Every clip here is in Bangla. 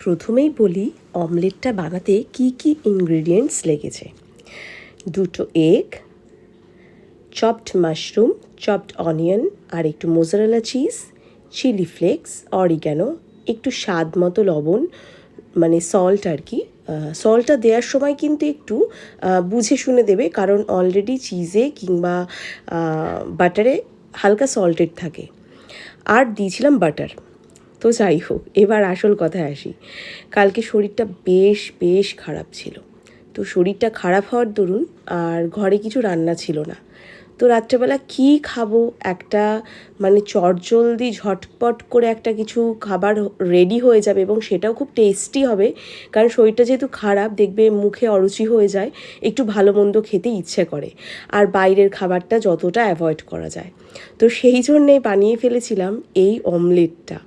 প্রথমেই বলি অমলেটটা বানাতে কি কি ইনগ্রিডিয়েন্টস লেগেছে। 2টো egg, chopped mushroom, chopped onion, আর একটু mozzarella cheese, chilli flakes, oregano, একটু স্বাদ মতো লবণ, মানে সল্ট আর কি। সল্টটা দেওয়ার সময় কিন্তু একটু বুঝে শুনে দেবে, কারণ অলরেডি চিজে কিংবা বাটারে হালকা সল্টেড থাকে। আর দিয়েছিলাম বাটার। তো যাই হোক, এবার আসল কথায় আসি। কালকে শরীরটা বেশ খারাপ ছিল। তো শরীরটা খারাপ হওয়ার দরুন আর ঘরে কিছু রান্না ছিল না। তো রাত্রেবেলা কী খাবো, একটা মানে চটজলদি ঝটপট করে একটা কিছু খাবার রেডি হয়ে যাবে এবং সেটাও খুব টেস্টি হবে, কারণ শরীরটা যেহেতু খারাপ, দেখবে মুখে অরুচি হয়ে যায়, একটু ভালো মন্দ খেতে ইচ্ছে করে, আর বাইরের খাবারটা যতটা অ্যাভয়েড করা যায়। তো সেই জন্যে বানিয়ে ফেলেছিলাম এই অমলেটটা।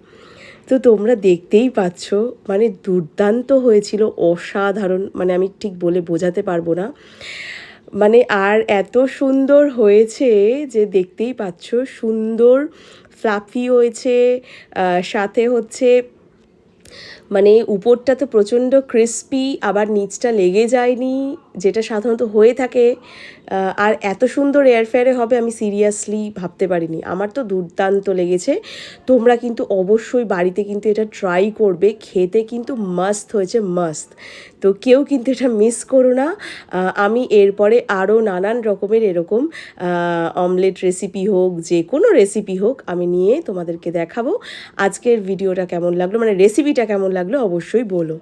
তো তোমরা দেখতেই পাচ্ছ, মানে দুর্দান্ত হয়েছিল, অসাধারণ, মানে আমি ঠিক বলে বোঝাতে পারবো না। মানে আর এত সুন্দর হয়েছে যে দেখতেই পাচ্ছ, সুন্দর ফ্লাফি হয়েছে, সাথে হচ্ছে মানে উপরটা তো প্রচণ্ড ক্রিস্পি, আবার নিচটা লেগে যায়নি, যেটা সাধারণত হয়ে থাকে। আর এত সুন্দর এয়ারফ্রায়ারে হবে আমি সিরিয়াসলি ভাবতে পারিনি। আমার তো দুর্দান্ত লেগেছে। তোমরা কিন্তু অবশ্যই বাড়িতে কিন্তু এটা ট্রাই করবে, খেতে কিন্তু মাস্ত হয়েছে, মাস্ত। তো কেউ কিন্তু এটা মিস করো না। আমি এরপরে আরও নানান রকমের এরকম অমলেট রেসিপি হোক, যে কোনো রেসিপি হোক, আমি নিয়ে তোমাদেরকে দেখাবো। আজকের ভিডিওটা কেমন লাগলো, মানে রেসিপিটা কেমন লাগলো অবশ্যই বলো।